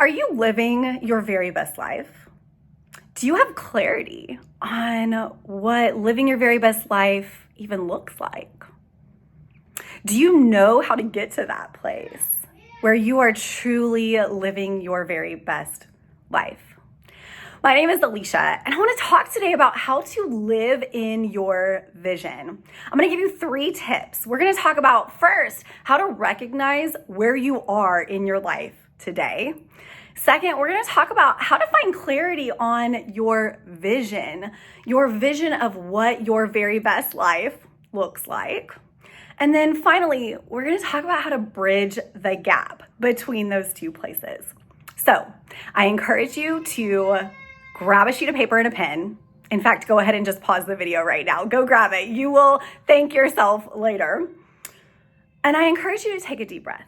Are you living your very best life? Do you have clarity on what living your very best life even looks like? Do you know how to get to that place where you are truly living your very best life? My name is Alicia, and I want to talk today about how to live in your vision. I'm going to give you 3 tips. We're going to talk about first, how to recognize where you are in your life today. Second, we're going to talk about how to find clarity on your vision of what your very best life looks like. And then finally, we're going to talk about how to bridge the gap between those 2 places. So I encourage you to grab a sheet of paper and a pen. In fact, go ahead and just pause the video right now. Go grab it. You will thank yourself later. And I encourage you to take a deep breath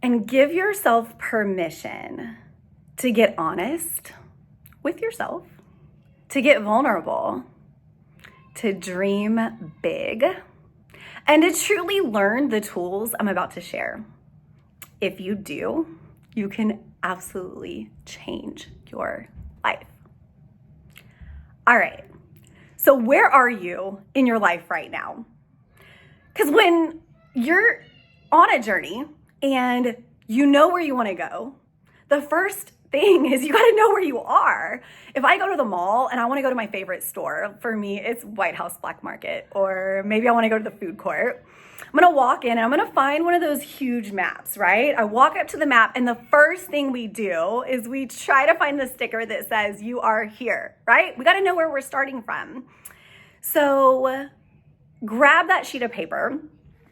and give yourself permission to get honest with yourself, to get vulnerable, to dream big, and to truly learn the tools I'm about to share. If you do, you can absolutely change your life. All right, so where are you in your life right now? Because when you're on a journey and you know where you want to go, the first thing is you got to know where you are. If I go to the mall and I want to go to my favorite store, for me, it's White House Black Market, or maybe I want to go to the food court. I'm going to walk in and I'm going to find one of those huge maps, right? I walk up to the map and the first thing we do is we try to find the sticker that says you are here, right? We got to know where we're starting from. So grab that sheet of paper.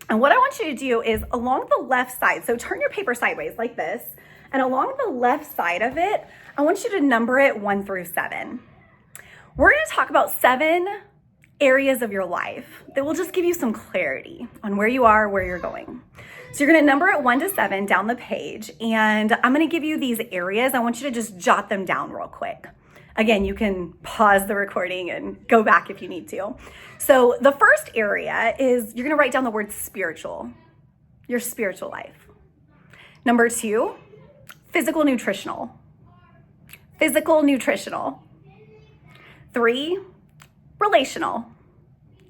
And what I want you to do is along the left side, so turn your paper sideways like this, and along the left side of it, I want you to number it 1 through 7. We're going to talk about 7 areas of your life that will just give you some clarity on where you are, where you're going. So you're going to number it 1 to 7 down the page, and I'm going to give you these areas. I want you to just jot them down real quick. Again, you can pause the recording and go back if you need to. So the first area is you're going to write down the word spiritual, your spiritual life. Number 2, physical nutritional. Physical nutritional. 3, relational.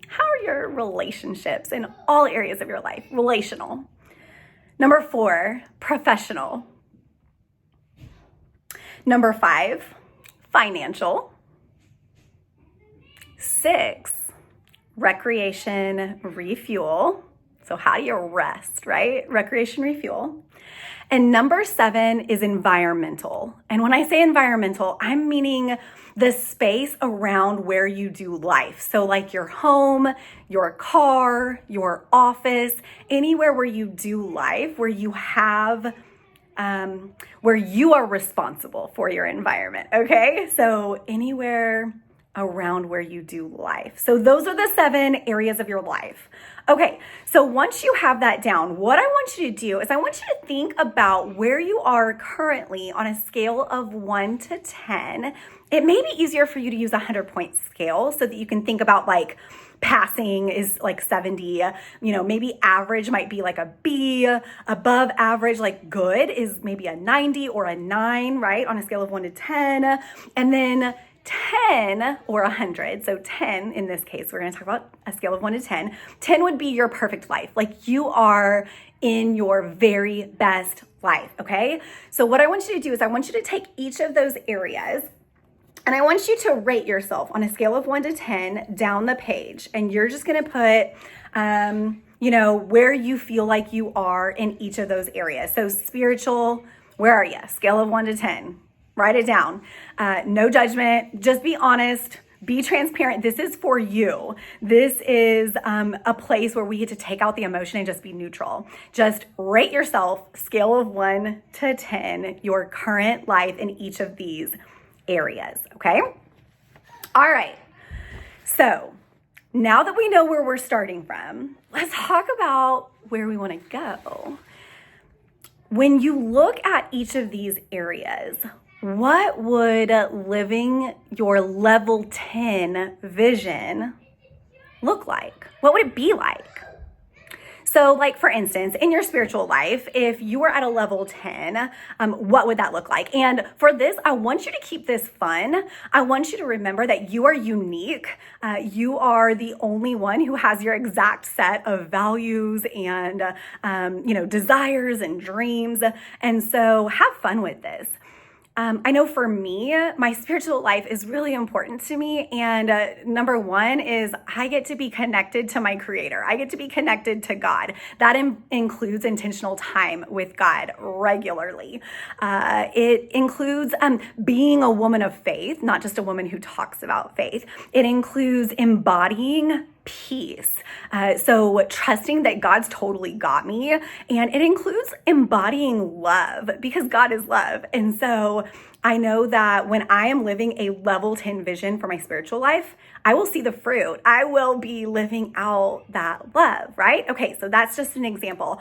How are your relationships in all areas of your life? Relational. Number 4, professional. Number 5, financial. 6, recreation, refuel. So how do you rest, right? Recreation, refuel. And number 7 is environmental. And when I say environmental, I'm meaning the space around where you do life. So like your home, your car, your office, anywhere where you do life, where you have, where you are responsible for your environment, okay? So anywhere around where you do life. So those are the 7 areas of your life. Okay, so once you have that down, what I want you to do is I want you to think about where you are currently on a scale of 1 to 10. It may be easier for you to use a 100-point scale so that you can think about like passing is like 70, maybe average might be like a B, above average, like good is maybe a 90 or a 9, right? On a scale of 1 to 10. And then 10 or 100, so 10 in this case, we're going to talk about a scale of 1 to 10. 10 would be your perfect life. Like you are in your very best life, okay? So what I want you to do is I want you to take each of those areas and I want you to rate yourself on a scale of 1 to 10 down the page. And you're just going to put, where you feel like you are in each of those areas. So spiritual, where are you? Scale of 1 to 10. Write it down. No judgment. Just be honest. Be transparent. This is for you. This is a place where we get to take out the emotion and just be neutral. Just rate yourself, scale of 1 to 10, your current life in each of these areas, okay? All right. So now that we know where we're starting from, let's talk about where we want to go. When you look at each of these areas, what would living your level 10 vision look like? What would it be like? So like for instance, in your spiritual life, if you were at a level 10, what would that look like? And for this, I want you to keep this fun. I want you to remember that you are unique. You are the only one who has your exact set of values and, desires and dreams. And so have fun with this. I know for me, my spiritual life is really important to me. And number one is I get to be connected to my creator. I get to be connected to God. That includes intentional time with God regularly. It includes being a woman of faith, not just a woman who talks about faith. It includes embodying peace. So trusting that God's totally got me. And it includes embodying love because God is love. And so I know that when I am living a level 10 vision for my spiritual life, I will see the fruit. I will be living out that love, right? Okay, so that's just an example.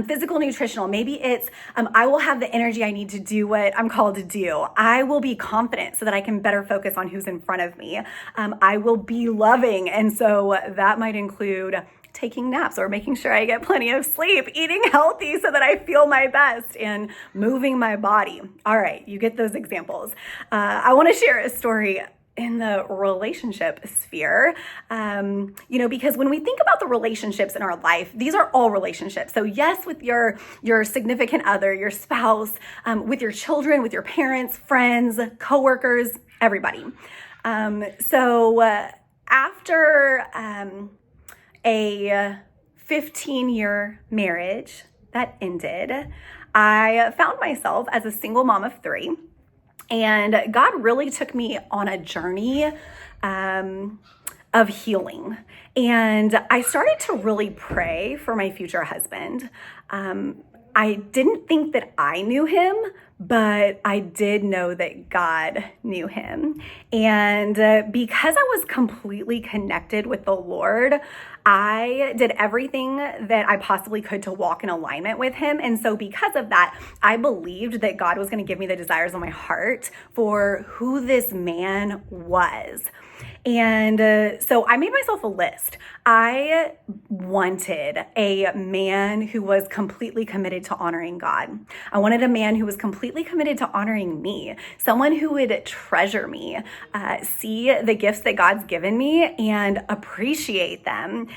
Physical, nutritional, maybe it's I will have the energy I need to do what I'm called to do. I will be confident so that I can better focus on who's in front of me. I will be loving, and so that might include taking naps or making sure I get plenty of sleep, eating healthy so that I feel my best, and moving my body. All right, you get those examples. I want to share a story in the relationship sphere, because when we think about the relationships in our life, these are all relationships. So yes, with your significant other, your spouse, with your children, with your parents, friends, coworkers, everybody. After a 15-year marriage that ended, I found myself as a single mom of 3. And God really took me on a journey of healing. And I started to really pray for my future husband. I didn't think that I knew him, but I did know that God knew him. And because I was completely connected with the Lord, I did everything that I possibly could to walk in alignment with him. And so because of that, I believed that God was going to give me the desires of my heart for who this man was. And so I made myself a list. I wanted a man who was completely committed to honoring God. I wanted a man who was completely committed to honoring me, someone who would treasure me, see the gifts that God's given me and appreciate them,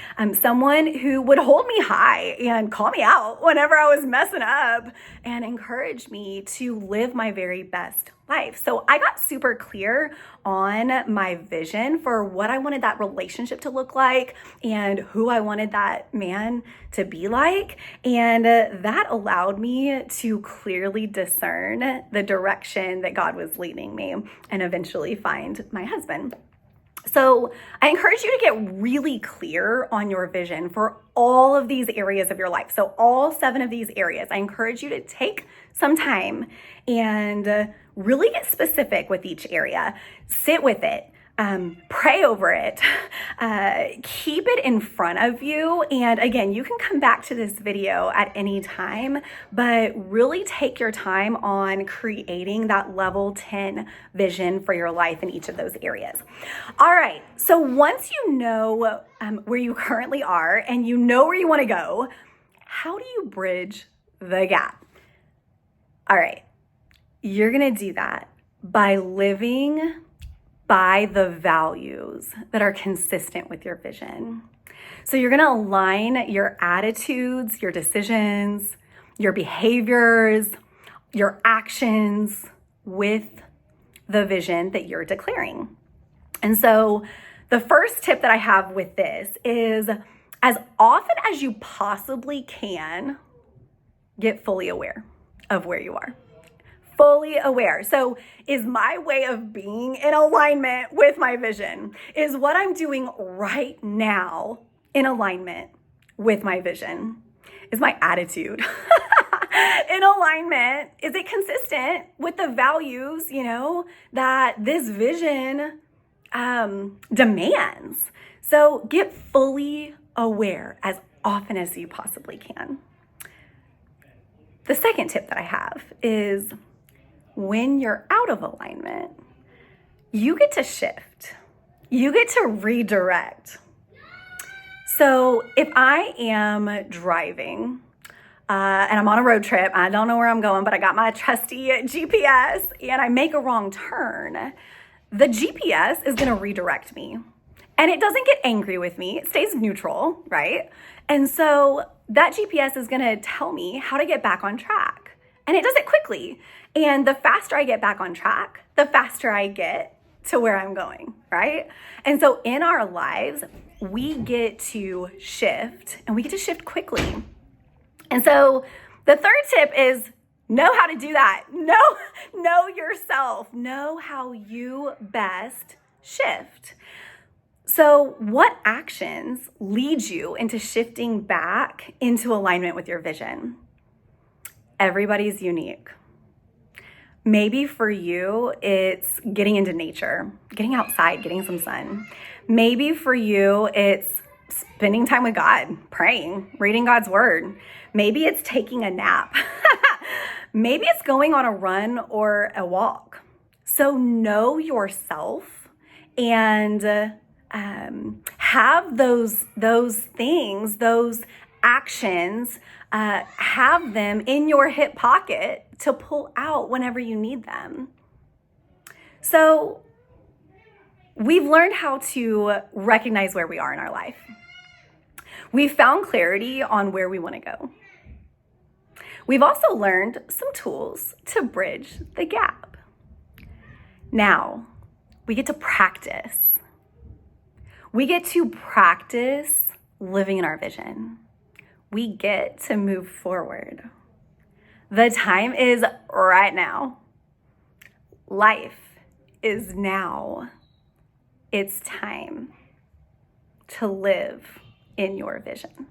someone who would hold me high and call me out whenever I was messing up and encourage me to live my very best life. So I got super clear on my vision for what I wanted that relationship to look like and who I wanted that man to be like. And that allowed me to clearly discern the direction that God was leading me and eventually find my husband. So I encourage you to get really clear on your vision for all of these areas of your life. So all 7 of these areas, I encourage you to take some time and really get specific with each area. Sit with it. Pray over it, keep it in front of you. And again, you can come back to this video at any time, but really take your time on creating that level 10 vision for your life in each of those areas. All right, so once you know where you currently are and you know where you want to go, how do you bridge the gap? All right, you're going to do that by living by the values that are consistent with your vision. So you're going to align your attitudes, your decisions, your behaviors, your actions with the vision that you're declaring. And so the first tip that I have with this is, as often as you possibly can, get fully aware of where you are. Fully aware. So is my way of being in alignment with my vision? Is what I'm doing right now in alignment with my vision? Is my attitude in alignment? Is it consistent with the values, that this vision demands? So get fully aware as often as you possibly can. The second tip that I have is, when you're out of alignment, you get to shift. You get to redirect. So if I am driving and I'm on a road trip, I don't know where I'm going, but I got my trusty GPS and I make a wrong turn, the GPS is going to redirect me. And it doesn't get angry with me. It stays neutral, right? And so that GPS is going to tell me how to get back on track. And it does it quickly. And the faster I get back on track, the faster I get to where I'm going, right? And so in our lives, we get to shift, and we get to shift quickly. And so the third tip is know how to do that. Know yourself. Know how you best shift. So what actions lead you into shifting back into alignment with your vision? Everybody's unique. Maybe for you, it's getting into nature, getting outside, getting some sun. Maybe for you, it's spending time with God, praying, reading God's word. Maybe it's taking a nap. Maybe it's going on a run or a walk. So know yourself and have those things, those actions, have them in your hip pocket to pull out whenever you need them. So we've learned how to recognize where we are in our life. We've found clarity on where we want to go. We've also learned some tools to bridge the gap. Now, we get to practice. We get to practice living in our vision. We get to move forward. The time is right now. Life is now. It's time to live in your vision.